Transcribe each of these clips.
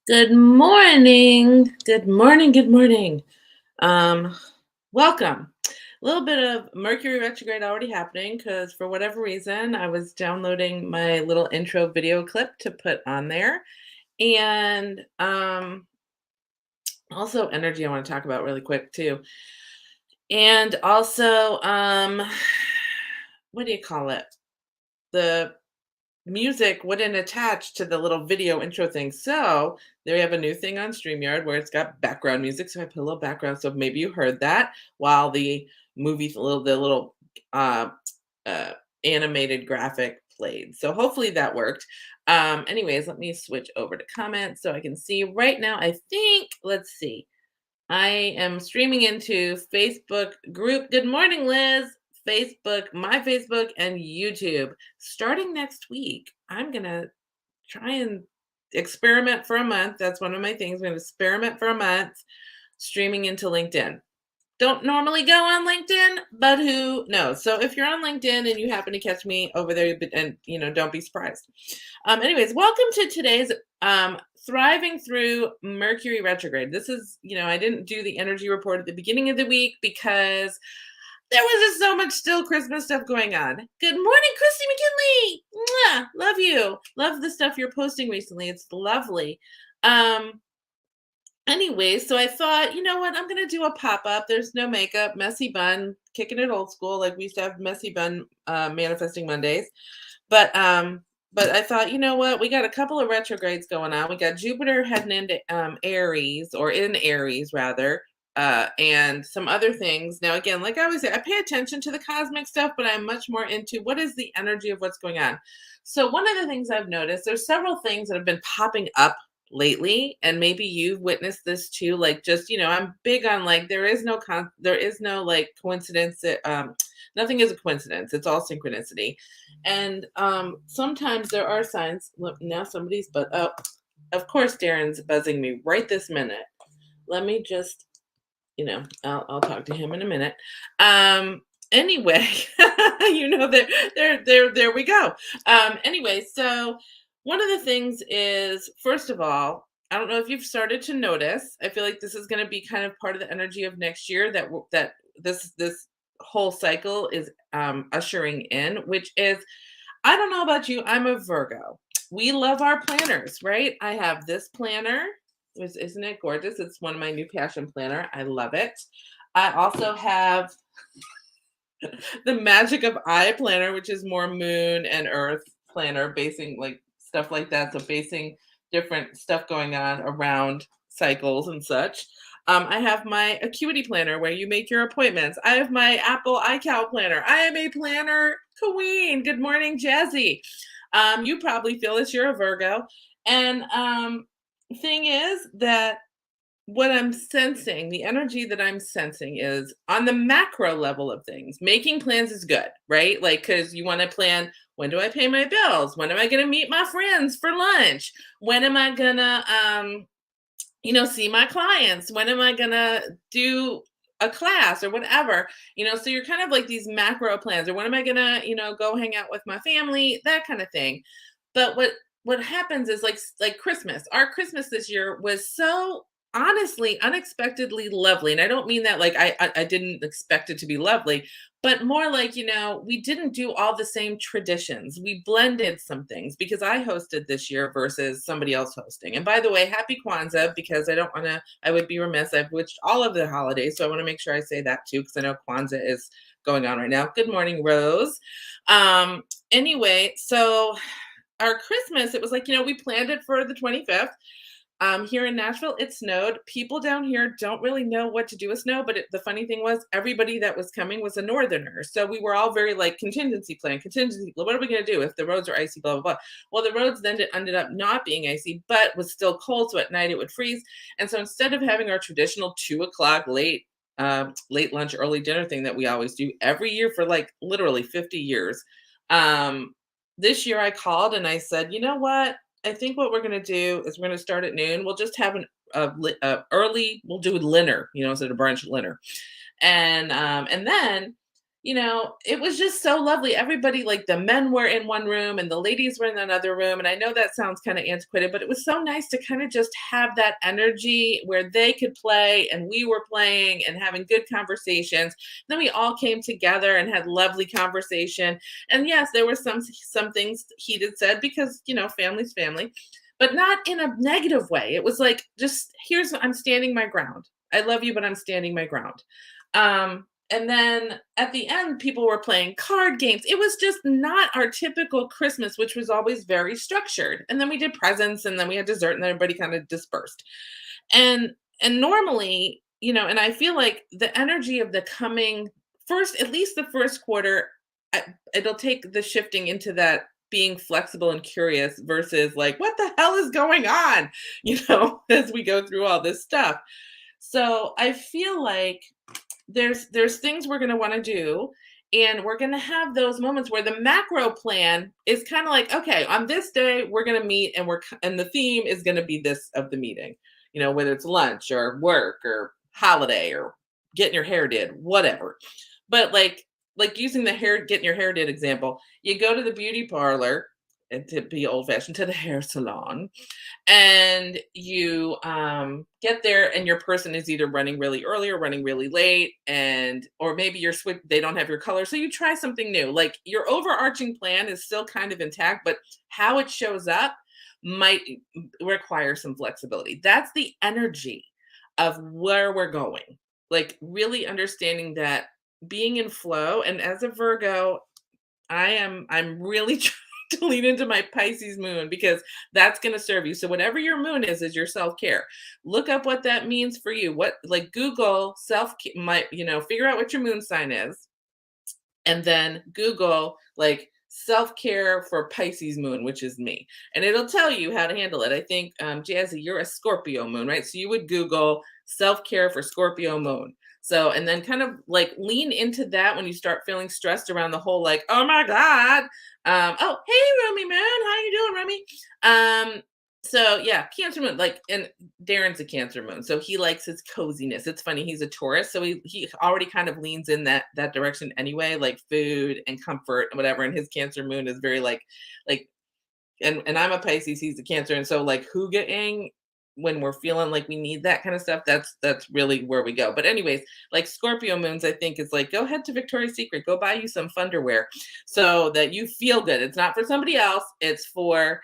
Good morning. Good morning. Good morning. Um, Welcome. A little bit of Mercury retrograde already happening because for whatever reason I was downloading my little intro video clip to put on there. And also energy I want to talk about really quick too. And also what do you call it? The music wouldn't attach to the little video intro thing. So they have a new thing on StreamYard where it's got background music. So I put a little background. So maybe you heard that while the movie, the little uh, uh, animated graphic played. So hopefully that worked. Anyways, let me switch over to comments so I can see right now. I think, let's see. I am streaming into Facebook group. Good morning, Liz. Facebook, my Facebook, and YouTube. Starting next week, I'm going to try and experiment for a month. That's one of my things. I'm going to experiment for a month streaming into LinkedIn. Don't normally go on LinkedIn, but who knows? So if you're on LinkedIn and you happen to catch me over there, and don't be surprised. Anyways, welcome to today's thriving through Mercury retrograde. This is, I didn't do the energy report at the beginning of the week because there was just so much still Christmas stuff going on. Good morning, Christy McKinley. Mwah! Love you. Love the stuff you're posting recently. It's lovely. Anyway, so I thought, you know what? I'm going to do a pop-up. There's no makeup, messy bun, kicking it old school. Like we used to have messy bun manifesting Mondays. But I thought, you know what? We got a couple of retrogrades going on. We got Jupiter heading into Aries, or in Aries rather, and some other things. Now, again, like I always say, I pay attention to the cosmic stuff, but I'm much more into what is the energy of what's going on. So one of the things I've noticed, there's several things that have been popping up lately, and maybe you've witnessed this too. Like, just, I'm big on, like, there is no like coincidence. Nothing is a coincidence. It's all synchronicity. And sometimes there are signs. Look, now somebody's, but oh, of course Darren's buzzing me right this minute. Let me just, I'll talk to him in a minute. Anyway, there we go. Anyway, so one of the things is, first of all, I don't know if you've started to notice. I feel like this is going to be kind of part of the energy of next year that this whole cycle is ushering in, which is, I don't know about you, I'm a Virgo. We love our planners, right? I have this planner. Isn't it gorgeous? It's one of my new passion planner. I love it. I also have the Magic of I planner, which is more moon and earth planner, basing like stuff like that. So basing different stuff going on around cycles and such. I have my Acuity planner where you make your appointments. I have my Apple iCal planner. I am a planner queen. Good morning, Jazzy. You probably feel this. You're a Virgo. And thing is that what I'm sensing, the energy that I'm sensing is on the macro level of things. Making plans is good, right? Like, because you want to plan, when do I pay my bills? When am I going to meet my friends for lunch? When am I going to, see my clients? When am I going to do a class or whatever? So you're kind of like these macro plans, or when am I going to, go hang out with my family, that kind of thing. But what happens is, like Christmas. Our Christmas this year was so honestly unexpectedly lovely, and I don't mean that like I didn't expect it to be lovely, but more like, we didn't do all the same traditions. We blended some things because I hosted this year versus somebody else hosting. And by the way, happy Kwanzaa, because I would be remiss. I've witched all of the holidays, so I want to make sure I say that too, because I know Kwanzaa is going on right now. Good morning, Rose. Anyway, so our Christmas, it was like, we planned it for the 25th. Here in Nashville, it snowed. People down here don't really know what to do with snow, but the funny thing was, everybody that was coming was a northerner. So we were all very like contingency plan, what are we going to do if the roads are icy, blah, blah, blah. Well, the roads then ended up not being icy, but was still cold. So at night it would freeze. And so instead of having our traditional 2:00 late lunch, early dinner thing that we always do every year for like literally 50 years, this year I called and I said, you know what? I think what we're going to do is we're going to start at noon. We'll just have we'll do dinner, instead of brunch, dinner. And then, it was just so lovely. Everybody, like the men were in one room and the ladies were in another room. And I know that sounds kind of antiquated, but it was so nice to kind of just have that energy where they could play and we were playing and having good conversations. Then we all came together and had lovely conversation. And yes, there were some things heated said because, family's family, but not in a negative way. It was like, just I'm standing my ground. I love you, but I'm standing my ground. And then at the end, people were playing card games. It was just not our typical Christmas, which was always very structured. And then we did presents and then we had dessert and then everybody kind of dispersed. And and normally, and I feel like the energy of the coming first, at least the first quarter, it'll take the shifting into that being flexible and curious versus like, what the hell is going on? As we go through all this stuff. So I feel like there's things we're going to want to do, and we're going to have those moments where the macro plan is kind of like, okay, on this day we're going to meet, and and the theme is going to be this of the meeting, whether it's lunch or work or holiday or getting your hair did, whatever. But like using the getting your hair did example, you go to the beauty parlor, and to be old fashioned, to the hair salon, and you get there and your person is either running really early or running really late, and or maybe they don't have your color, so you try something new. Like, your overarching plan is still kind of intact, but how it shows up might require some flexibility. That's the energy of where we're going, like really understanding that, being in flow. And as a Virgo, I'm really trying to lean into my Pisces moon, because that's going to serve you. So whatever your moon is your self-care. Look up what that means for you. What, like, Google self, figure out what your moon sign is, and then Google like self-care for Pisces moon, which is me. And it'll tell you how to handle it. I think, Jazzy, you're a Scorpio moon, right? So you would Google self-care for Scorpio moon. So, and then kind of like lean into that when you start feeling stressed around the whole, like, oh my God. Oh, hey, Romy Moon. How you doing, Romy? So yeah, Cancer moon, like, and Darren's a Cancer moon, so he likes his coziness. It's funny, he's a Taurus, so he already kind of leans in that direction anyway, like food and comfort and whatever. And his Cancer moon is very like, and I'm a Pisces, he's a Cancer, and so like hygge-ing when we're feeling like we need that kind of stuff, that's really where we go. But anyways, like Scorpio moons, I think is like, go head to Victoria's Secret, go buy you some funderwear so that you feel good. It's not for somebody else, it's for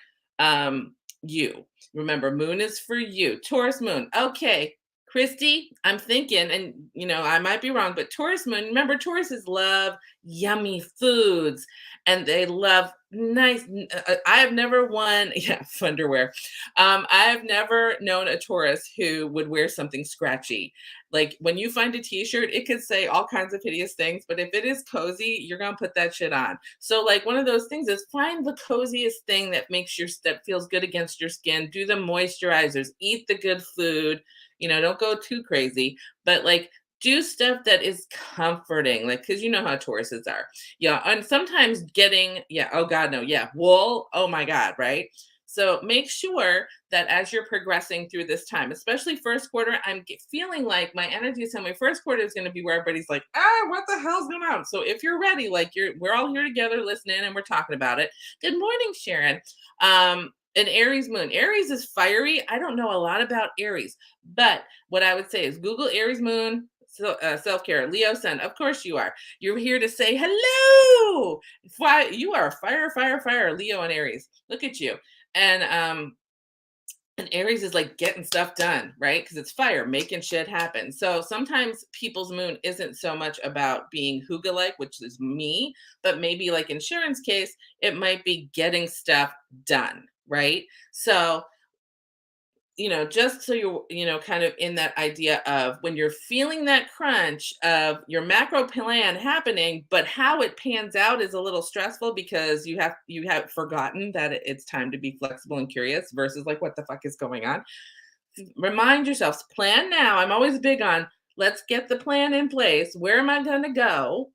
you. Remember, moon is for you. Taurus moon. Okay, Christy, I'm thinking, and I might be wrong, but Taurus moon, remember, Tauruses love yummy foods and they love nice. I have never yeah, underwear. I have never known a Taurus who would wear something scratchy. Like, when you find a t-shirt, it could say all kinds of hideous things, but if it is cozy, you're going to put that shit on. So like, one of those things is find the coziest thing that that feels good against your skin. Do the moisturizers, eat the good food, don't go too crazy, but like, do stuff that is comforting, like, because you know how Tauruses are. Yeah, and sometimes yeah, oh God, no, yeah, wool, oh my God, right? So make sure that as you're progressing through this time, especially first quarter, I'm feeling like my energy is telling me first quarter is going to be where everybody's like, what the hell's going on? So if you're ready, like, we're all here together listening and we're talking about it. Good morning, Sharon. An Aries moon. Aries is fiery. I don't know a lot about Aries, but what I would say is Google Aries moon, so, self-care. Leo sun, of course you are. You're here to say hello. Why, you are fire, Leo and Aries. Look at you. And Aries is like getting stuff done, right? Because it's fire, making shit happen. So sometimes people's moon isn't so much about being hygge-like, which is me, but maybe like in Sharon's case, it might be getting stuff done, right? So, just so you're, kind of in that idea of when you're feeling that crunch of your macro plan happening, but how it pans out is a little stressful because you have forgotten that it's time to be flexible and curious versus like, what the fuck is going on? Remind yourselves, plan now. I'm always big on, let's get the plan in place. Where am I going to go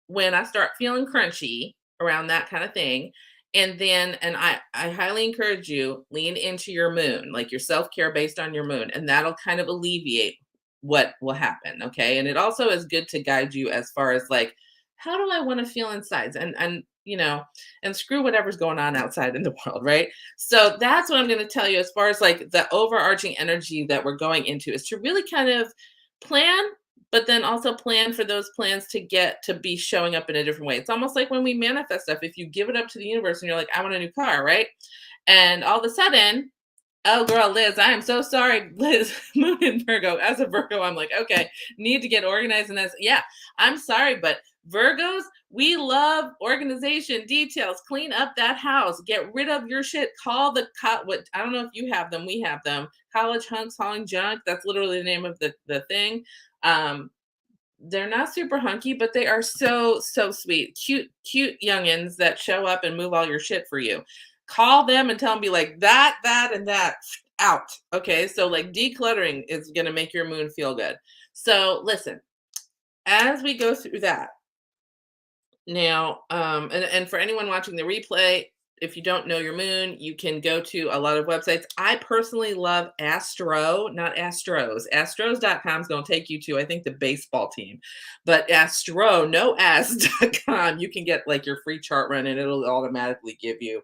when I start feeling crunchy around that kind of thing? And then, and I highly encourage you, lean into your moon, like your self-care based on your moon, and that'll kind of alleviate what will happen. Okay. And it also is good to guide you as far as like how do I want to feel inside? And and screw whatever's going on outside in the world, right? So that's what I'm going to tell you as far as like the overarching energy that we're going into is to really kind of plan, but then also plan for those plans to get to be showing up in a different way. It's almost like when we manifest stuff, if you give it up to the universe and you're like, I want a new car, right? And all of a sudden, oh, girl, Liz, I am so sorry, Liz, Moon in Virgo. As a Virgo, I'm like, okay, need to get organized in this. Yeah, I'm sorry, but Virgos, we love organization, details. Clean up that house. Get rid of your shit. Call the what? I don't know if you have them. We have them. College hunks hauling junk. That's literally the name of the thing. Um, they're not super hunky, but they are so sweet. Cute youngins that show up and move all your shit for you. Call them and tell them, be like, that, and that out. Okay. So like decluttering is gonna make your moon feel good. So listen, as we go through that, now, and for anyone watching the replay, if you don't know your moon, you can go to a lot of websites. I personally love Astro, not Astros. Astros.com is going to take you to, I think, the baseball team. But Astro, no S.com, you can get like your free chart run and it'll automatically give you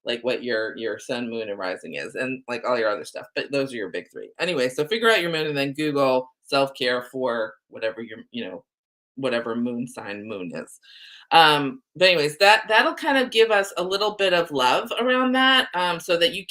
like what your sun, moon, and rising is, and like all your other stuff. But those are your big three. Anyway, so figure out your moon and then Google self-care for whatever whatever moon sign moon is. But anyways, that'll kind of give us a little bit of love around that, so that you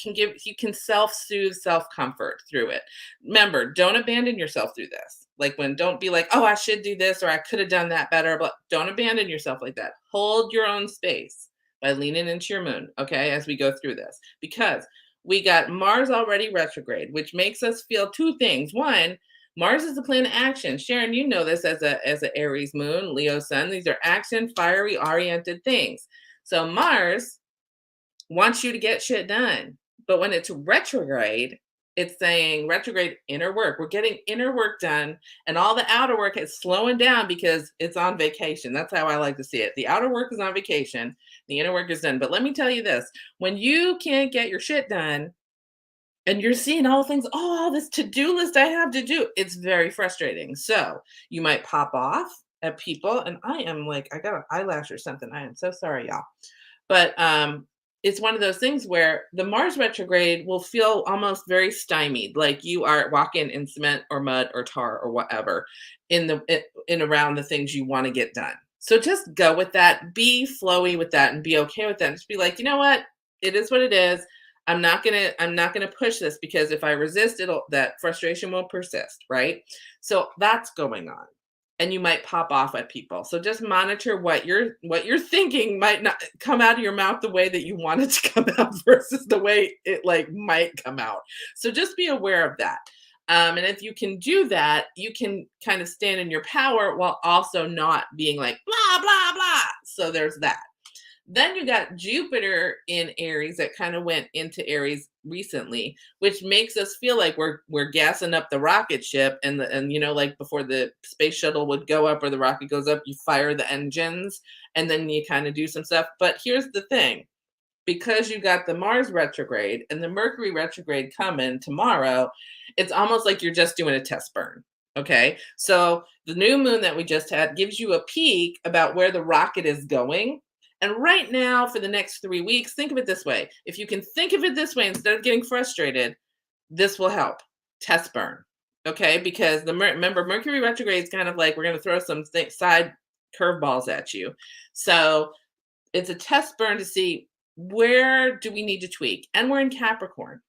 can self-soothe, self-comfort through it. Remember, don't abandon yourself through this. Like don't be like, oh, I should do this or I could have done that better, but don't abandon yourself like that. Hold your own space by leaning into your moon, okay, as we go through this. Because we got Mars already retrograde, which makes us feel two things. One, Mars is the planet action. Sharon, you know this as a Aries moon, Leo sun. These are action, fiery oriented things. So Mars wants you to get shit done. But when it's retrograde, it's saying retrograde inner work. We're getting inner work done, and all the outer work is slowing down because it's on vacation. That's how I like to see it. The outer work is on vacation, the inner work is done. But let me tell you this, when you can't get your shit done, and you're seeing all the things, oh, all this to-do list I have to do. It's very frustrating. So you might pop off at people, and I am like, I got an eyelash or something. I am so sorry, y'all. But it's one of those things where the Mars retrograde will feel almost very stymied, like you are walking in cement or mud or tar or whatever in around the things you want to get done. So just go with that, be flowy with that, and be okay with that. And just be like, you know what? It is what it is. I'm not gonna push this because if I resist, that frustration will persist, right? So that's going on. And you might pop off at people. So just monitor what you're thinking might not come out of your mouth the way that you want it to come out versus the way it like might come out. So just be aware of that. And if you can do that, you can kind of stand in your power while also not being like blah blah blah. So there's that. Then you got Jupiter in Aries that kind of went into Aries recently, which makes us feel like we're gassing up the rocket ship, and like before the space shuttle would go up or the rocket goes up, you fire the engines and then you kind of do some stuff. But here's the thing, because you got the Mars retrograde and the Mercury retrograde coming tomorrow, it's almost like you're just doing a test burn. Okay. So the new moon that we just had gives you a peek about where the rocket is going. And right now, for the next 3 weeks, think of it this way. If you can think of it this way, instead of getting frustrated, this will help. Test burn. Okay. Because remember, Mercury retrograde is kind of like we're going to throw some side curveballs at you. So it's a test burn to see where do we need to tweak. And we're in Capricorn.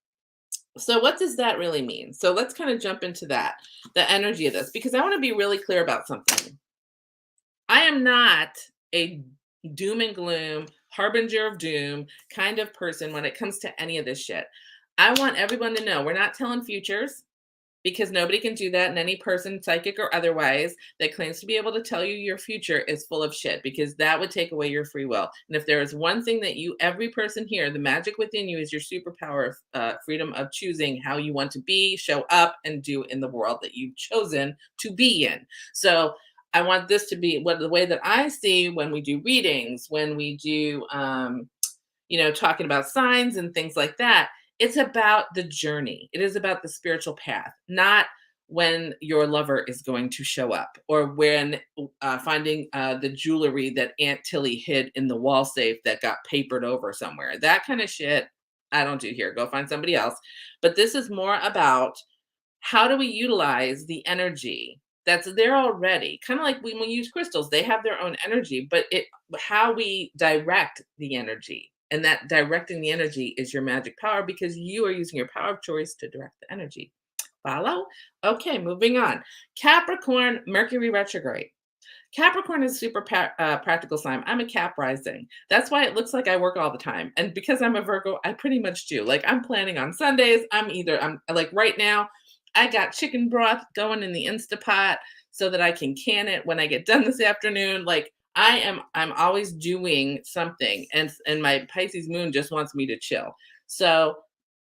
So what does that really mean? So let's kind of jump into that, the energy of this, because I want to be really clear about something. I am not a doom and gloom, harbinger of doom kind of person when it comes to any of this shit. I want everyone to know we're not telling futures, because nobody can do that. And any person, psychic or otherwise, that claims to be able to tell you your future is full of shit, because that would take away your free will. And if there is one thing that every person here, the magic within you is your superpower of freedom of choosing how you want to be, show up, and do in the world that you've chosen to be in. So I want this to be the way that I see when we do readings, when we do, talking about signs and things like that. It's about the journey. It is about the spiritual path, not when your lover is going to show up, or when finding the jewelry that Aunt Tilly hid in the wall safe that got papered over somewhere. That kind of shit I don't do here. Go find somebody else. But this is more about how do we utilize the energy that's there already? Kind of like when we use crystals, they have their own energy, but it how we direct the energy. And that directing the energy is your magic power because you are using your power of choice to direct the energy. Follow? Okay, moving on. Capricorn, Mercury retrograde. Capricorn is super practical sign. I'm a Cap rising. That's why it looks like I work all the time. And because I'm a Virgo, I pretty much do. Like I'm planning on Sundays. I'm like right now, I got chicken broth going in the Instapot so that I can can it when I get done this afternoon. Like I'm always doing something. And my Pisces moon just wants me to chill. So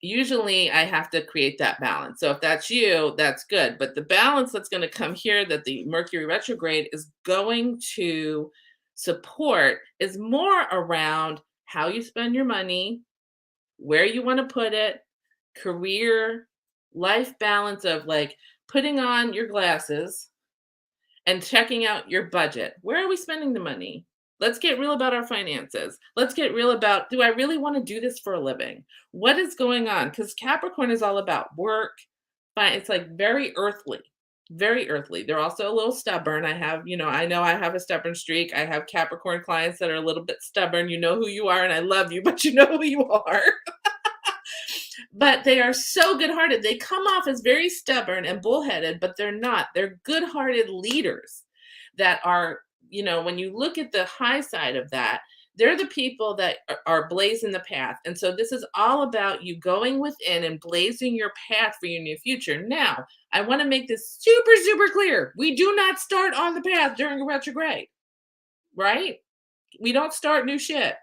usually I have to create that balance. So if that's you, that's good. But the balance that's going to come here that the Mercury retrograde is going to support is more around how you spend your money, where you want to put it, career, life balance of like putting on your glasses and checking out your budget. Where are we spending the money? Let's get real about our finances. Let's get real about, do I really want to do this for a living? What is going on? Because Capricorn is all about work. It's like very earthly, very earthly. They're also a little stubborn. I know I have a stubborn streak. I have Capricorn clients that are a little bit stubborn. You know who you are, and I love you, but you know who you are. But they are so good-hearted. They come off as very stubborn and bullheaded, but they're not. They're good-hearted leaders that are, when you look at the high side of that, they're the people that are blazing the path. And so this is all about you going within and blazing your path for your new future. Now, I want to make this super, super clear. We do not start on the path during a retrograde, right? We don't start new shit.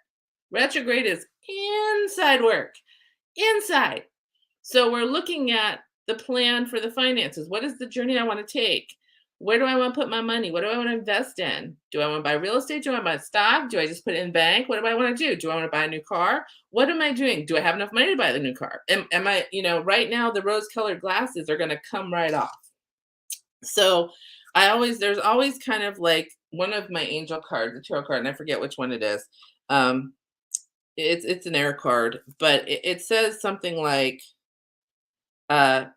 Retrograde is inside work. Inside. So we're looking at the plan for the finances. What is the journey I want to take? Where do I want to put my money? What do I want to invest in? Do I want to buy real estate? Do I want to buy stock? Do I just put it in bank? What do I want to do? Do I want to buy a new car? What am I doing? Do I have enough money to buy the new car? Am I, right now the rose colored glasses are going to come right off. So there's always kind of like one of my angel cards, the tarot card, and I forget which one it is. It's an air card, but it says something like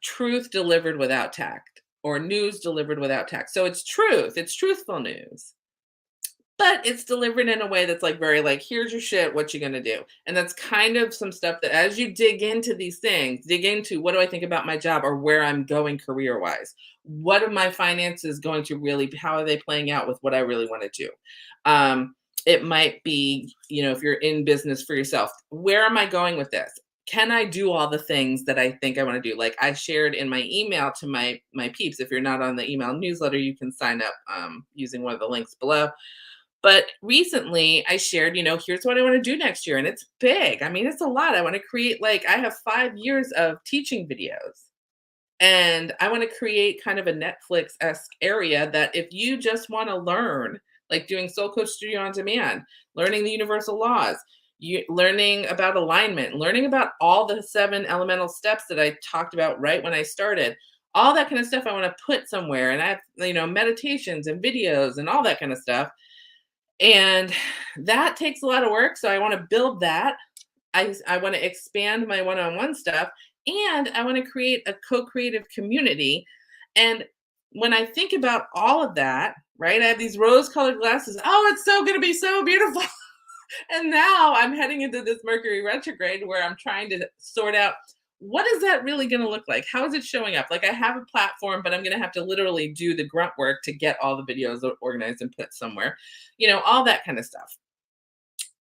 truth delivered without tact, or news delivered without tact. So it's truth, it's truthful news, but it's delivered in a way that's like very like, here's your shit, what you gonna do? And that's kind of some stuff that as you dig into these things, dig into what do I think about my job or where I'm going career wise? What are my finances going to really, how are they playing out with what I really want to do? It might be, if you're in business for yourself, where am I going with this? Can I do all the things that I think I want to do? Like I shared in my email to my peeps. If you're not on the email newsletter, you can sign up using one of the links below. But recently I shared, here's what I want to do next year. And it's big. I mean, it's a lot. I want to create, I have 5 years of teaching videos. And I want to create kind of a Netflix-esque area that if you just want to learn, like doing Soul Coach Studio on Demand, learning the universal laws, learning about alignment, learning about all the 7 elemental steps that I talked about right when I started, all that kind of stuff I want to put somewhere. And I have, meditations and videos and all that kind of stuff. And that takes a lot of work. So I want to build that. I want to expand my one-on-one stuff. And I want to create a co-creative community. And when I think about all of that, right, I have these rose-colored glasses. Oh, it's so going to be so beautiful. And now I'm heading into this Mercury retrograde where I'm trying to sort out, what is that really going to look like? How is it showing up? Like I have a platform, but I'm going to have to literally do the grunt work to get all the videos organized and put somewhere, all that kind of stuff.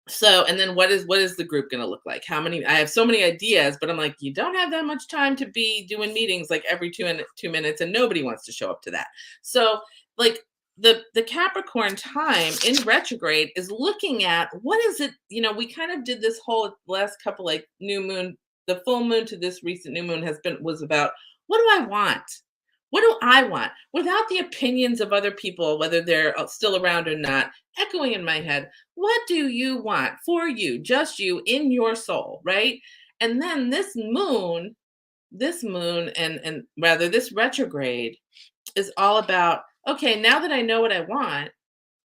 So, and then what is the group going to look like? I have so many ideas, but I'm like, you don't have that much time to be doing meetings like every 2 minutes, and nobody wants to show up to that. So like the Capricorn time in retrograde is looking at what is it, we kind of did this whole last couple like new moon, the full moon to this recent new moon was about, what do I want? What do I want? Without the opinions of other people, whether they're still around or not, echoing in my head, what do you want for you, just you in your soul, right? And then this moon this moon and rather this retrograde is all about, okay, now that I know what I want,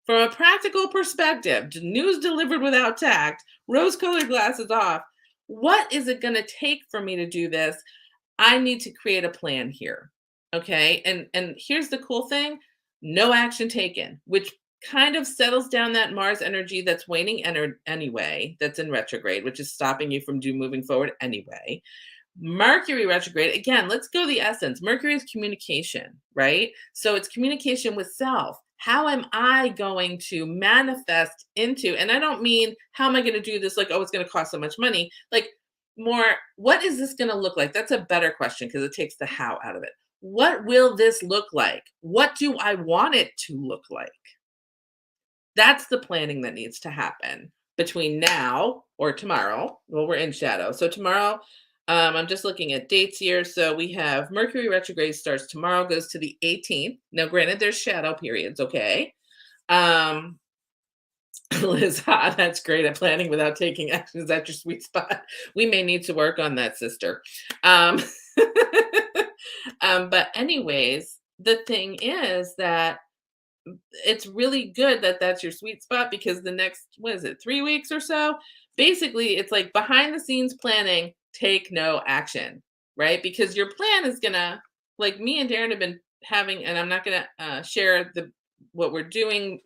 from a practical perspective, news delivered without tact, rose-colored glasses off, what is it going to take for me to do this? I need to create a plan here. Okay? And here's the cool thing, no action taken, which kind of settles down that Mars energy that's waning anyway, that's in retrograde, which is stopping you from moving forward anyway. Mercury retrograde, again, let's go the essence. Mercury is communication, right? So it's communication with self. How am I going to manifest into, and I don't mean how am I going to do this like, oh, it's going to cost so much money. Like, more, what is this going to look like? That's a better question because it takes the how out of it. What will this look like? What do I want it to look like? That's the planning that needs to happen between now or tomorrow. Well, we're in shadow. So tomorrow, I'm just looking at dates here. So we have Mercury retrograde starts tomorrow, goes to the 18th. Now, granted, there's shadow periods, okay? Um, Liz, that's great at planning without taking action. Is that your sweet spot? We may need to work on that, sister. Um, but anyways, the thing is that it's really good that that's your sweet spot because the next, what is it, 3 weeks or so? Basically, it's like behind the scenes planning, take no action, right? Because your plan is gonna, like me and Darren have been having, and I'm not gonna share what we're doing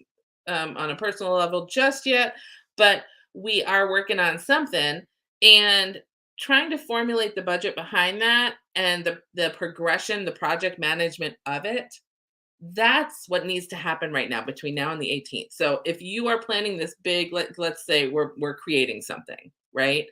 on a personal level just yet, but we are working on something and trying to formulate the budget behind that and the progression, the project management of it. That's what needs to happen right now between now and the 18th. So if you are planning this big, let's say we're creating something, right?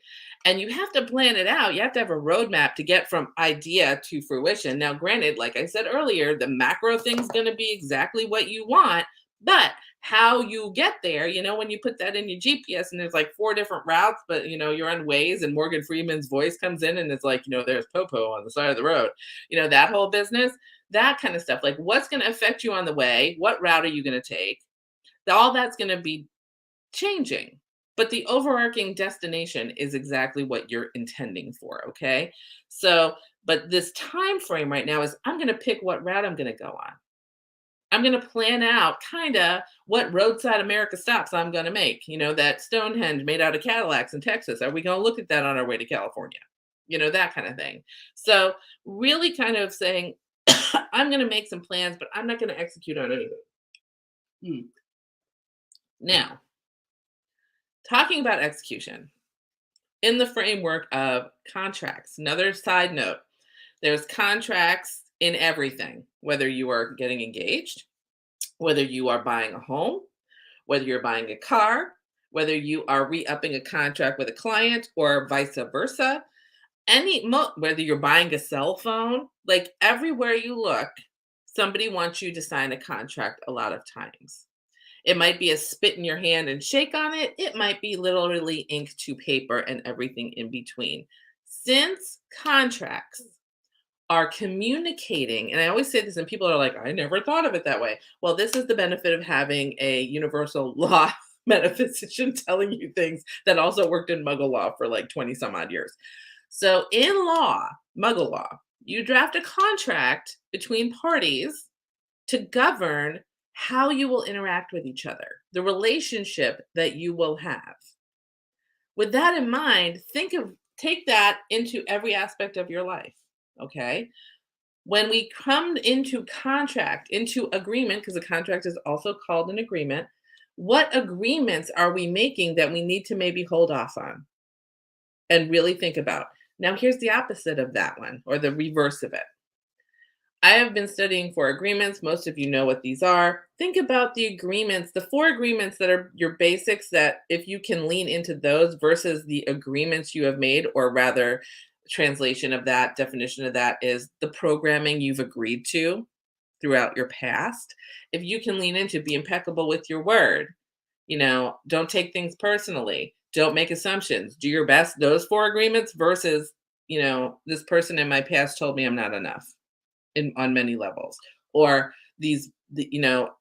And you have to plan it out. You have to have a roadmap to get from idea to fruition. Now, granted, like I said earlier, the macro thing's going to be exactly what you want, but how you get there, when you put that in your GPS and there's like 4 different routes, but you're on Waze and Morgan Freeman's voice comes in and it's like, there's Popo on the side of the road, that whole business, that kind of stuff. Like what's going to affect you on the way? What route are you going to take? All that's going to be changing. But the overarching destination is exactly what you're intending for. Okay. So, but this time frame right now is I'm going to pick what route I'm going to go on. I'm going to plan out kind of what roadside America stops I'm going to make. That Stonehenge made out of Cadillacs in Texas. Are we going to look at that on our way to California? That kind of thing. So, really kind of saying, I'm going to make some plans, but I'm not going to execute on anything. Now, talking about execution in the framework of contracts, another side note, there's contracts in everything, whether you are getting engaged, whether you are buying a home, whether you're buying a car, whether you are re-upping a contract with a client or vice versa, whether you're buying a cell phone, like everywhere you look, somebody wants you to sign a contract a lot of times. It might be a spit in your hand and shake on it. It might be literally ink to paper and everything in between. Since contracts are communicating, and I always say this and people are like, I never thought of it that way. Well, this is the benefit of having a universal law metaphysician telling you things that also worked in Muggle law for like 20 some odd years. So in law, Muggle law, you draft a contract between parties to govern how you will interact with each other, the relationship that you will have. With that in mind, take that into every aspect of your life, okay? When we come into contract, into agreement, because a contract is also called an agreement, what agreements are we making that we need to maybe hold off on and really think about? Now, here's the opposite of that one, or the reverse of it. I have been studying for agreements. Most of you know what these are. Think about the agreements, the 4 agreements that are your basics, that if you can lean into those versus the agreements you have made, or rather, translation of that, definition of that is the programming you've agreed to throughout your past. If you can lean into, be impeccable with your word, don't take things personally, don't make assumptions, do your best, those 4 agreements versus, this person in my past told me I'm not enough. On many levels, or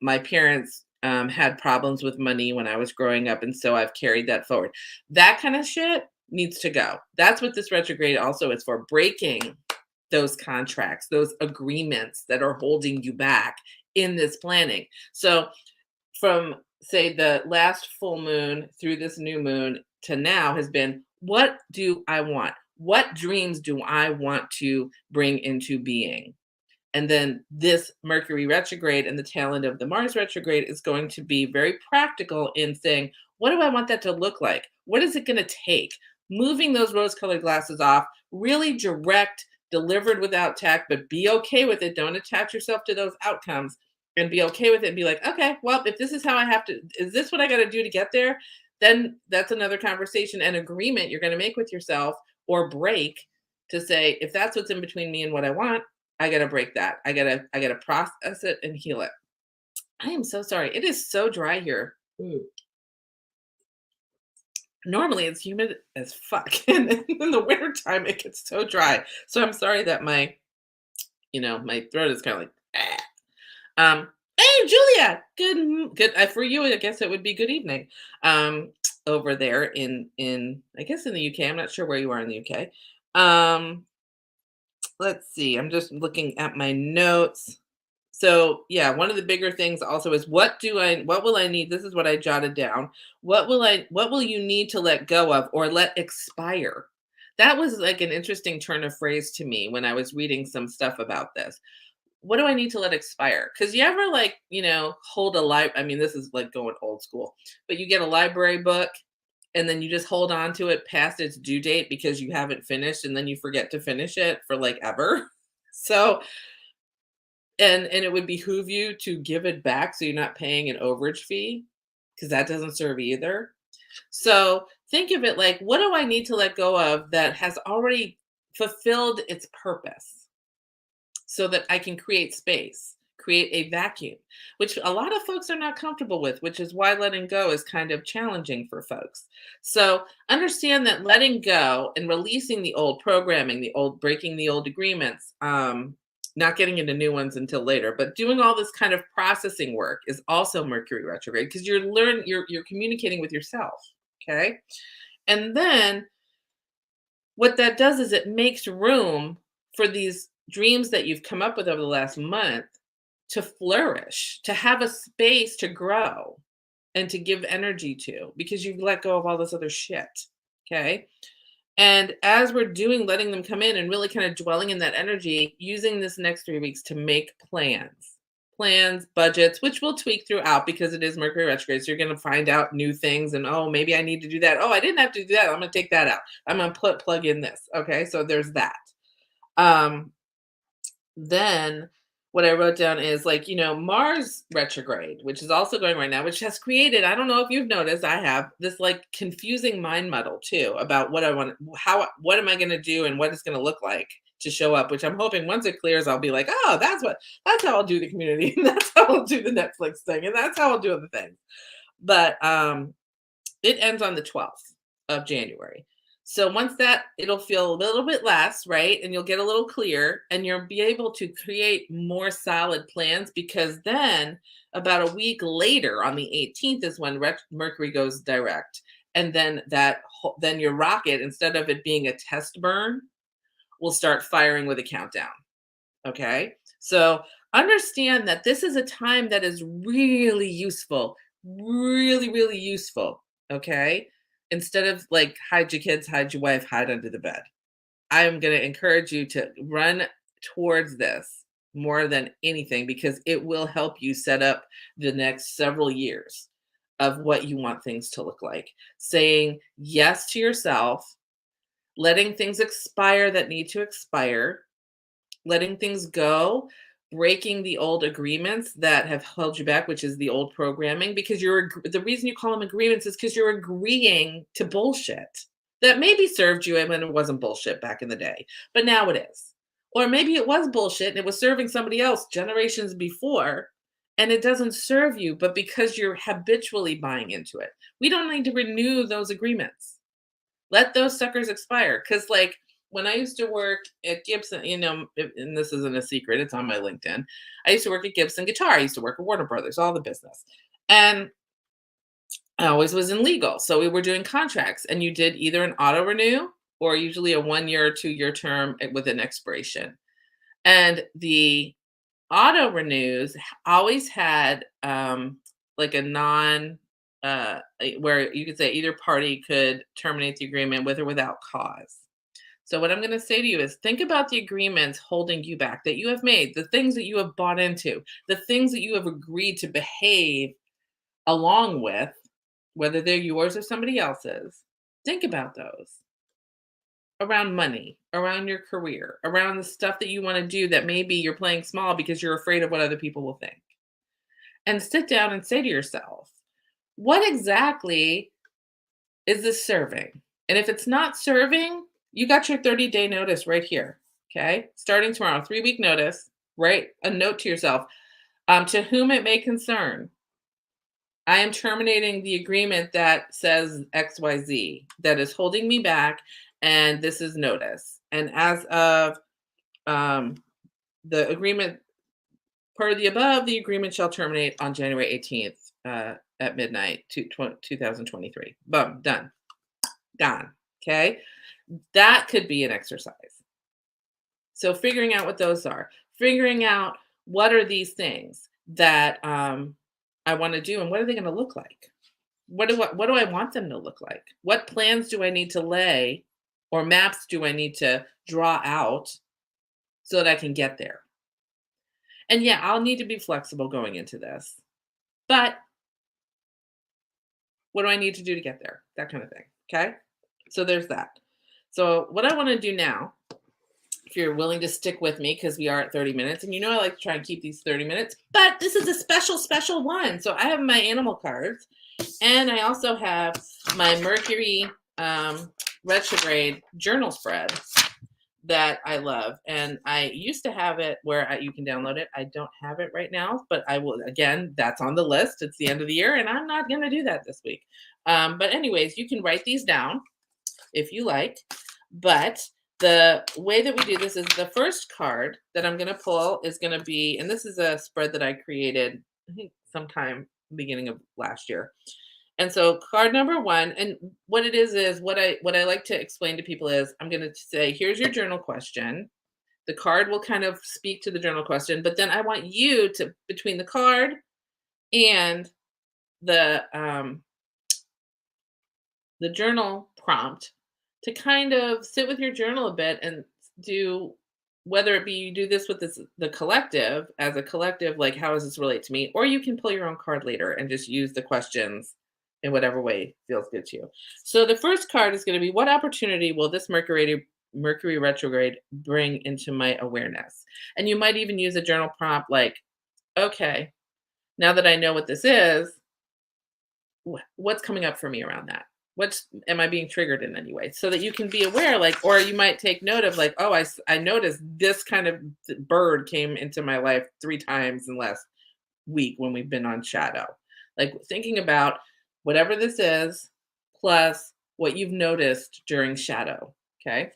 my parents had problems with money when I was growing up, and so I've carried that forward. That kind of shit needs to go. That's what this retrograde also is for, breaking those contracts, those agreements that are holding you back in this planning. So from say the last full moon through this new moon to now has been, what do I want? What dreams do I want to bring into being? And then this Mercury retrograde and the tail end of the Mars retrograde is going to be very practical in saying, what do I want that to look like? What is it going to take? Moving those rose colored glasses off, really direct, delivered without tact, but be okay with it. Don't attach yourself to those outcomes and be okay with it and be like, okay, well, if this is how I have to, is this what I got to do to get there? Then that's another conversation and agreement you're going to make with yourself or break to say, if that's what's in between me and what I want, I gotta break that. I gotta process it and heal it. I am so sorry. It is so dry here. Normally it's humid as fuck. And in the wintertime it gets so dry. So I'm sorry that my throat is kind of like hey Julia, good for you, I guess it would be good evening. Over there in I guess in the UK. I'm not sure where you are in the UK. Let's see. I'm just looking at my notes. So, yeah, one of the bigger things also is what will I need? This is what I jotted down. What will you need to let go of or let expire? That was like an interesting turn of phrase to me when I was reading some stuff about this. What do I need to let expire? Because you ever hold a I mean, this is like going old school, but you get a library book and then you just hold on to it past its due date because you haven't finished and then you forget to finish it for like ever. So, and it would behoove you to give it back so you're not paying an overage fee because that doesn't serve either. So think of it like, what do I need to let go of that has already fulfilled its purpose so that I can create space, create a vacuum, which a lot of folks are not comfortable with, which is why letting go is kind of challenging for folks. So understand that letting go and releasing the old programming, breaking the old agreements, not getting into new ones until later, but doing all this kind of processing work is also Mercury retrograde because you're communicating with yourself. Okay. And then what that does is it makes room for these dreams that you've come up with over the last month to flourish, to have a space to grow and to give energy to because you've let go of all this other shit. Okay. And as we're letting them come in and really kind of dwelling in that energy, using this next 3 weeks to make plans, budgets, which we'll tweak throughout because it is Mercury retrograde. So you're going to find out new things and, oh, maybe I need to do that. Oh, I didn't have to do that. I'm going to take that out. I'm going to plug in this. Okay. So there's that. Then what I wrote down is Mars retrograde, which is also going right now, which has created, I don't know if you've noticed, I have this like confusing mind muddle too about what I want, what am I going to do and what it's going to look like to show up, which I'm hoping once it clears, I'll be like, oh, that's how I'll do the community. And that's how I'll do the Netflix thing. And that's how I'll do other things. But it ends on the 12th of January. So once that, it'll feel a little bit less, right? And you'll get a little clear and you'll be able to create more solid plans because then about a week later on the 18th is when Mercury goes direct. And then then your rocket, instead of it being a test burn, will start firing with a countdown. Okay. So understand that this is a time that is really useful, really, really useful. Okay. Instead of like hide your kids, hide your wife, hide under the bed. I am going to encourage you to run towards this more than anything because it will help you set up the next several years of what you want things to look like. Saying yes to yourself, letting things expire that need to expire, letting things go, breaking the old agreements that have held you back, which is the old programming, because the reason you call them agreements is because you're agreeing to bullshit that maybe served you when it wasn't bullshit back in the day, but now it is. Or maybe it was bullshit and it was serving somebody else generations before and it doesn't serve you, but because you're habitually buying into it. We don't need to renew those agreements. Let those suckers expire. Because like, when I used to work at Gibson, and this isn't a secret, it's on my LinkedIn. I used to work at Gibson Guitar. I used to work at Warner Brothers, all the business. And I always was in legal. So we were doing contracts and you did either an auto renew or usually a 1 year or 2 year term with an expiration. And the auto renews always had like a non where you could say either party could terminate the agreement with or without cause. So what I'm going to say to you is think about the agreements holding you back that you have made, the things that you have bought into, the things that you have agreed to behave along with, whether they're yours or somebody else's. Think about those around money, around your career, around the stuff that you want to do that maybe you're playing small because you're afraid of what other people will think. And sit down and say to yourself, what exactly is this serving? And if it's not serving, you got your 30-day notice right here. Okay. Starting tomorrow, 3-week notice, write a note to yourself. To whom it may concern, I am terminating the agreement that says XYZ that is holding me back, and this is notice. And as of um, the agreement per the above, the agreement shall terminate on January 18th at midnight, 2023. Boom, done, gone. Okay. That could be an exercise. So figuring out what those are, figuring out what are these things that I want to do and what are they going to look like? What do I want them to look like? What plans do I need to lay or maps do I need to draw out so that I can get there? And yeah, I'll need to be flexible going into this. But what do I need to do to get there? That kind of thing. Okay? So there's that. So what I want to do now, if you're willing to stick with me, because we are at 30 minutes, and you know I like to try and keep these 30 minutes, but this is a special one. So I have my animal cards, and I also have my Mercury Retrograde journal spread that I love. And I used to have it where you can download it. I don't have it right now, but I will. Again, that's on the list. It's the end of the year, and I'm not going to do that this week. But anyways, you can write these down if you like. But the way that we do this is the first card that I'm going to pull is going to be, and this is a spread that I created, I think sometime beginning of last year. And so card number one, and what it is what I like to explain to people is I'm going to say, here's your journal question. The card will kind of speak to the journal question, but then I want you to, between the card and the journal prompt, to kind of sit with your journal a bit and do, whether it be you do this with the collective as a collective, like how does this relate to me, or you can pull your own card later and just use the questions in whatever way feels good to you. So the first card is going to be, what opportunity will this Mercury retrograde bring into my awareness? And you might even use a journal prompt like, okay, now that I know what this is, what's coming up for me around that? What's, am I being triggered in any way? So that you can be aware, like, or you might take note of like, oh, I noticed this kind of bird came into my life 3 times in the last week when we've been on shadow. Like thinking about whatever this is, plus what you've noticed during shadow. Okay.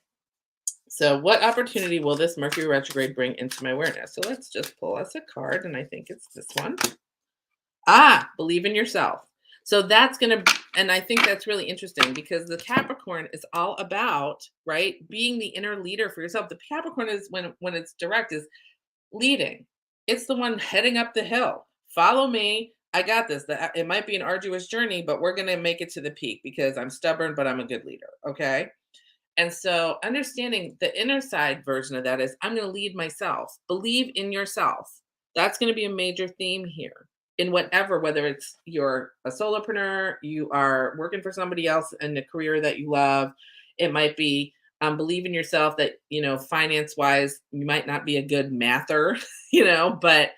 So what opportunity will this Mercury retrograde bring into my awareness? So let's just pull us a card, and I think it's this one. Believe in yourself. So that's going to, and I think that's really interesting because the Capricorn is all about, right, being the inner leader for yourself. The Capricorn is, when it's direct, is leading. It's the one heading up the hill. Follow me. I got this. It might be an arduous journey, but we're going to make it to the peak because I'm stubborn, but I'm a good leader. Okay. And so understanding the inner side version of that is, I'm going to lead myself. Believe in yourself. That's going to be a major theme here in whatever, whether it's you're a solopreneur, you are working for somebody else in a career that you love. It might be believe in yourself that, finance wise, you might not be a good mather, but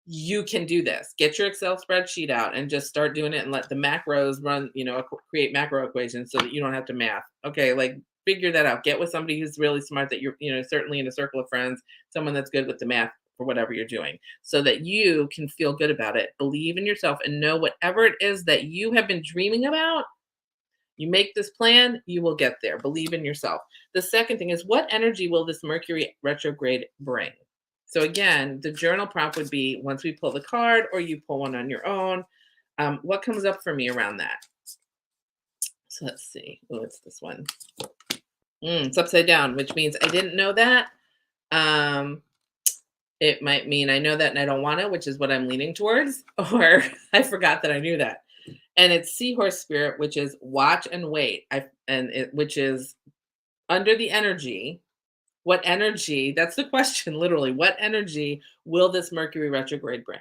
you can do this. Get your Excel spreadsheet out and just start doing it and let the macros run, create macro equations so that you don't have to math. Okay. Like figure that out. Get with somebody who's really smart that you're, certainly in a circle of friends, someone that's good with the math for whatever you're doing so that you can feel good about it. Believe in yourself and know whatever it is that you have been dreaming about. You make this plan, you will get there. Believe in yourself. The second thing is, what energy will this Mercury retrograde bring? So again, the journal prompt would be, once we pull the card or you pull one on your own, what comes up for me around that? So let's see. Oh, it's this one. It's upside down, which means I didn't know that. It might mean I know that and I don't want to, which is what I'm leaning towards, or I forgot that I knew that. And it's seahorse spirit, which is watch and wait. Which is under the energy. What energy? That's the question, literally. What energy will this Mercury retrograde bring?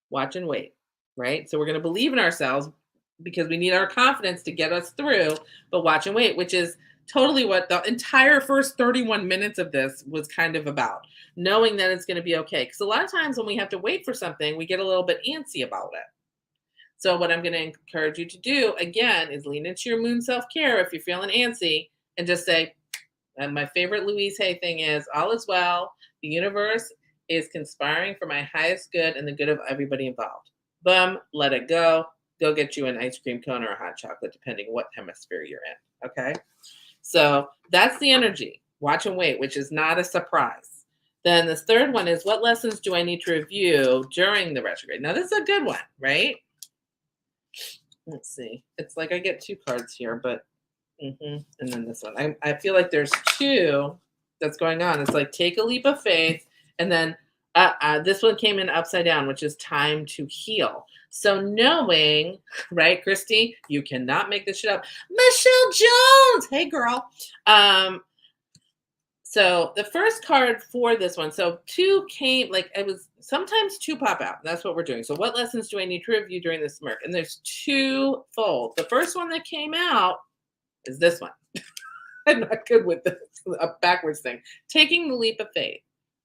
Watch and wait, right? So we're going to believe in ourselves because we need our confidence to get us through, but watch and wait, which is totally what the entire first 31 minutes of this was kind of about, knowing that it's going to be okay. Because a lot of times when we have to wait for something, we get a little bit antsy about it. So, what I'm going to encourage you to do again is lean into your moon self care if you're feeling antsy and just say, and my favorite Louise Hay thing is, all is well. The universe is conspiring for my highest good and the good of everybody involved. Boom, let it go. Go get you an ice cream cone or a hot chocolate, depending what hemisphere you're in. Okay. So that's the energy. Watch and wait, which is not a surprise. Then the third one is, what lessons do I need to review during the retrograde? Now, this is a good one, right? Let's see. It's like I get two cards here, but and then this one. I feel like there's two that's going on. It's like take a leap of faith, and then this one came in upside down, which is time to heal. So knowing, right, Christy, you cannot make this shit up. Michelle Jones, hey girl. So the first card for this one, so two came, like it was sometimes two pop out. That's what we're doing. So what lessons do I need to review during this Merc? And there's two fold. The first one that came out is this one. I'm not good with this, a backwards thing. Taking the leap of faith.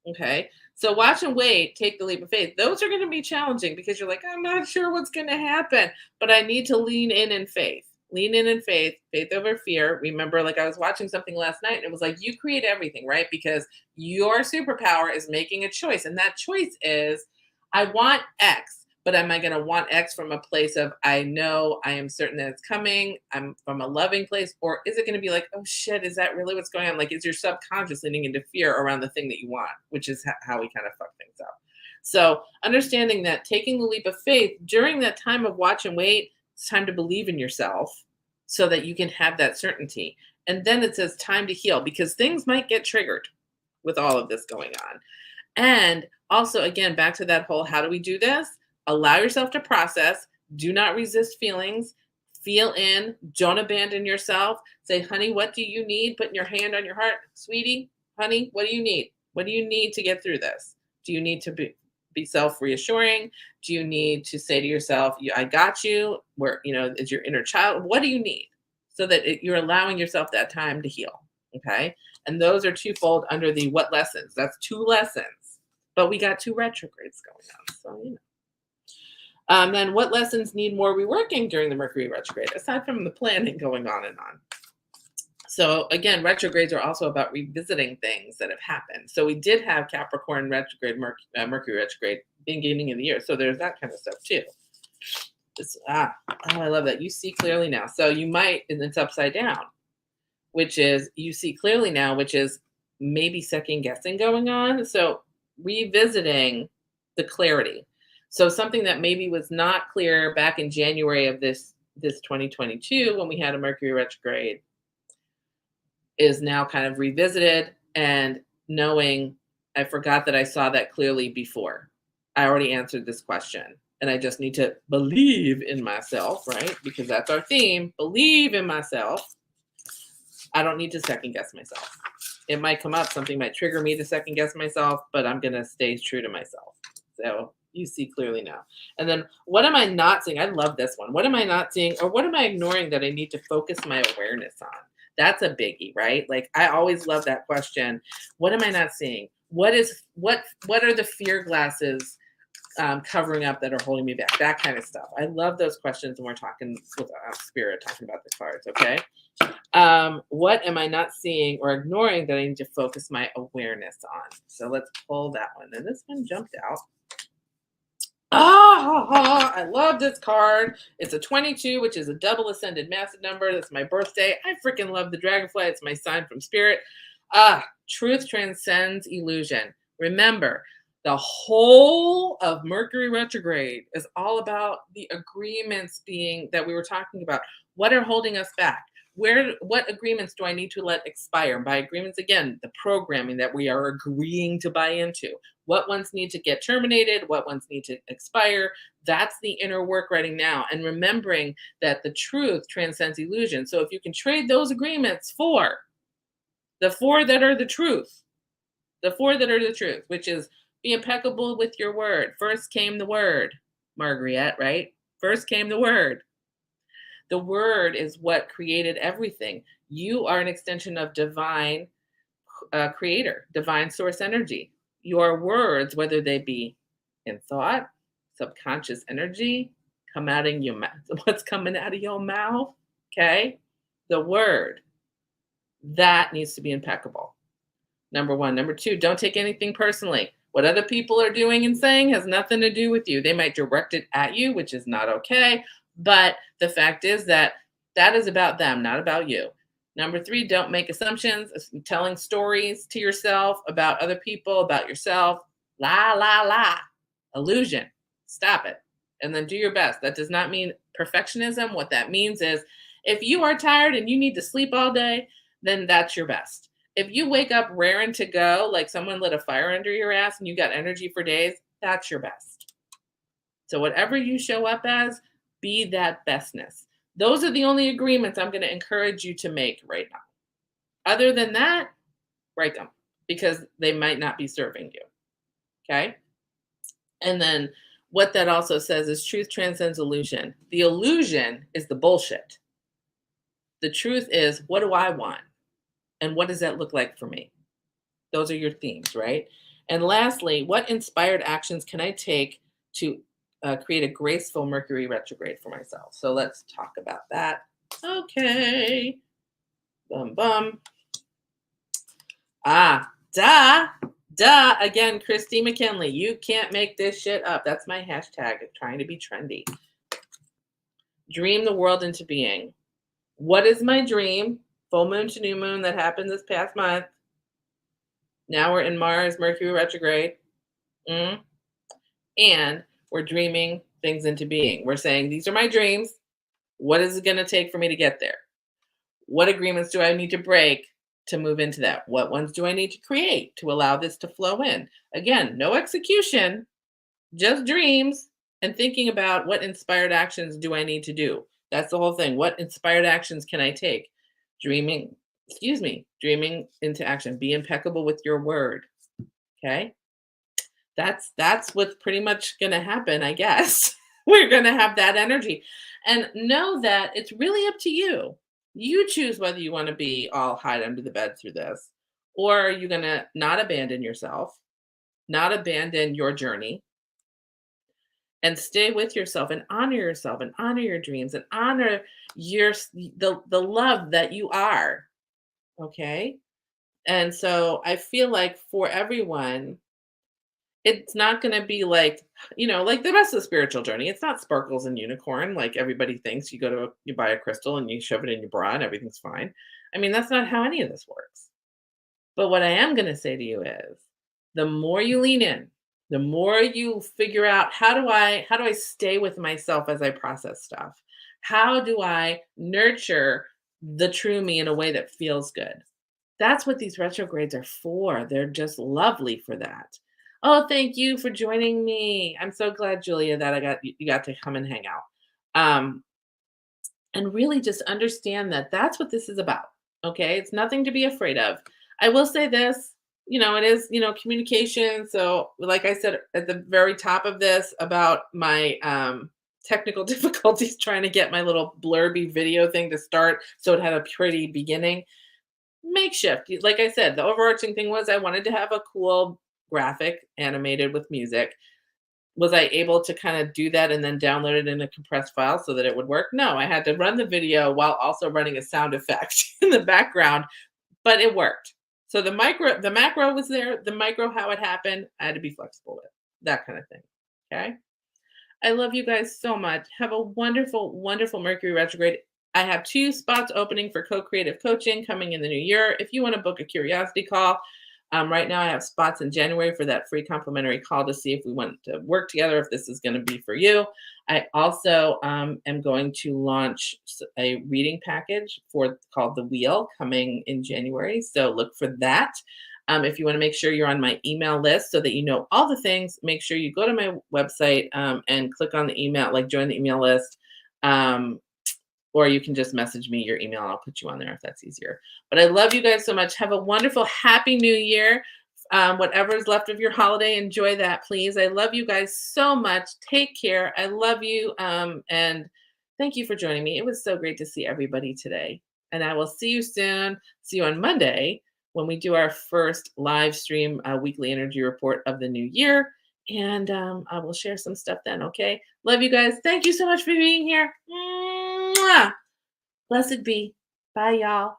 Okay. So watch and wait, take the leap of faith. Those are going to be challenging because you're like, I'm not sure what's going to happen, but I need to lean in faith. Lean in faith, faith over fear. Remember, like I was watching something last night and it was like, you create everything, right? Because your superpower is making a choice. And that choice is, I want X, but am I going to want X from a place of, I know I am certain that it's coming, I'm from a loving place? Or is it going to be like, oh shit, is that really what's going on? Like, is your subconscious leaning into fear around the thing that you want, which is how we kind of fuck things up. So understanding that taking the leap of faith during that time of watch and wait, it's time to believe in yourself so that you can have that certainty. And then it says time to heal because things might get triggered with all of this going on. And also, again, back to that whole, how do we do this? Allow yourself to process. Do not resist feelings. Feel in. Don't abandon yourself. Say, honey, what do you need? Putting your hand on your heart. Sweetie, honey, what do you need? What do you need to get through this? Do you need to be self-reassuring? Do you need to say to yourself, I got you? Where, is your inner child? What do you need? So that you're allowing yourself that time to heal. Okay. And those are twofold under the what lessons. That's two lessons. But we got two retrogrades going on. So, then what lessons need more reworking during the Mercury retrograde, aside from the planning going on and on? So again, retrogrades are also about revisiting things that have happened. So we did have Capricorn retrograde, Mercury retrograde beginning of the year. So there's that kind of stuff too. I love that. You see clearly now. So you might, and it's upside down, which is you see clearly now, which is maybe second guessing going on. So revisiting the clarity. So something that maybe was not clear back in January of this 2022 when we had a Mercury retrograde is now kind of revisited and knowing I forgot that I saw that clearly before. I already answered this question and I just need to believe in myself, right? Because that's our theme, believe in myself. I don't need to second guess myself. It might come up, something might trigger me to second guess myself, but I'm going to stay true to myself. So you see clearly now. And then what am I not seeing? I love this one. What am I not seeing or what am I ignoring that I need to focus my awareness on? That's a biggie, right? Like I always love that question. What am I not seeing? What are the fear glasses covering up that are holding me back? That kind of stuff. I love those questions when we're talking with spirit, talking about the cards. Okay. What am I not seeing or ignoring that I need to focus my awareness on? So let's pull that one. And this one jumped out. I love this card. It's a 22, which is a double ascended massive number. That's my birthday. I freaking love the dragonfly. It's my sign from spirit. Truth transcends illusion. Remember, the whole of Mercury retrograde is all about the agreements being that we were talking about. What are holding us back? what agreements do I need to let expire? And by agreements, again, the programming that we are agreeing to buy into. What ones need to get terminated? What ones need to expire? That's the inner work right now. And remembering that the truth transcends illusion. So if you can trade those agreements for the four that are the truth, the four that are the truth, which is be impeccable with your word. First came the word, Margaret, right? First came the word. The word is what created everything. You are an extension of divine creator, divine source energy. Your words, whether they be in thought, subconscious energy, come out in your mouth. What's coming out of your mouth? Okay. The word that needs to be impeccable. Number one. Number two, don't take anything personally. What other people are doing and saying has nothing to do with you. They might direct it at you, which is not okay. But the fact is that that is about them, not about you. Number three, don't make assumptions, telling stories to yourself about other people, about yourself. La, la, la. Illusion. Stop it. And then do your best. That does not mean perfectionism. What that means is if you are tired and you need to sleep all day, then that's your best. If you wake up raring to go, like someone lit a fire under your ass and you got energy for days, that's your best. So whatever you show up as, be that bestness. Those are the only agreements I'm going to encourage you to make right now. Other than that, write them because they might not be serving you. Okay? And then what that also says is truth transcends illusion. The illusion is the bullshit. The truth is, what do I want? And what does that look like for me? Those are your themes, right? And lastly, what inspired actions can I take to create a graceful Mercury retrograde for myself? So let's talk about that. Okay. Bum, bum. Duh. Again, Christy McKinley, you can't make this shit up. That's my hashtag, trying to be trendy. Dream the world into being. What is my dream? Full moon to new moon that happened this past month. Now we're in Mars, Mercury retrograde. And we're dreaming things into being. We're saying, these are my dreams. What is it going to take for me to get there? What agreements do I need to break to move into that? What ones do I need to create to allow this to flow in? Again, no execution, just dreams and thinking about what inspired actions do I need to do? That's the whole thing. What inspired actions can I take? Dreaming into action. Be impeccable with your word. Okay? That's what's pretty much going to happen, I guess. We're going to have that energy. And know that it's really up to you. You choose whether you want to be all hide under the bed through this, or are you going to not abandon yourself, not abandon your journey, and stay with yourself and honor your dreams and honor the love that you are. Okay? And so I feel like for everyone, it's not going to be like, like the rest of the spiritual journey. It's not sparkles and unicorn like everybody thinks. You buy a crystal and you shove it in your bra and everything's fine. I mean, that's not how any of this works. But what I am going to say to you is the more you lean in, the more you figure out how do I stay with myself as I process stuff? How do I nurture the true me in a way that feels good? That's what these retrogrades are for. They're just lovely for that. Oh, thank you for joining me. I'm so glad, Julia, that you got to come and hang out. And really just understand that that's what this is about. Okay. It's nothing to be afraid of. I will say this, it is, communication. So like I said at the very top of this about my technical difficulties trying to get my little blurby video thing to start so it had a pretty beginning. Makeshift. Like I said, the overarching thing was I wanted to have a cool graphic animated with music. Was I able to kind of do that and then download it in a compressed file so that it would work? No, I had to run the video while also running a sound effect in the background, but it worked. So the macro was there, the micro, how it happened, I had to be flexible with that kind of thing. Okay. I love you guys so much. Have a wonderful, wonderful Mercury retrograde. I have 2 spots opening for co-creative coaching coming in the new year. If you want to book a curiosity call, Right now, I have spots in January for that free complimentary call to see if we want to work together, if this is going to be for you. I also am going to launch a reading package for called The Wheel coming in January. So look for that. If you want to make sure you're on my email list so that you know all the things, make sure you go to my website and click on the email, like join the email list. Um, or you can just message me your email and I'll put you on there if that's easier. But I love you guys so much. Have a wonderful, happy new year. Whatever's left of your holiday, enjoy that, please. I love you guys so much. Take care. I love you. And thank you for joining me. It was so great to see everybody today. And I will see you soon. See you on Monday when we do our first live stream weekly energy report of the new year. And I will share some stuff then. Okay. Love you guys. Thank you so much for being here. Mwah! Blessed be. Bye, y'all.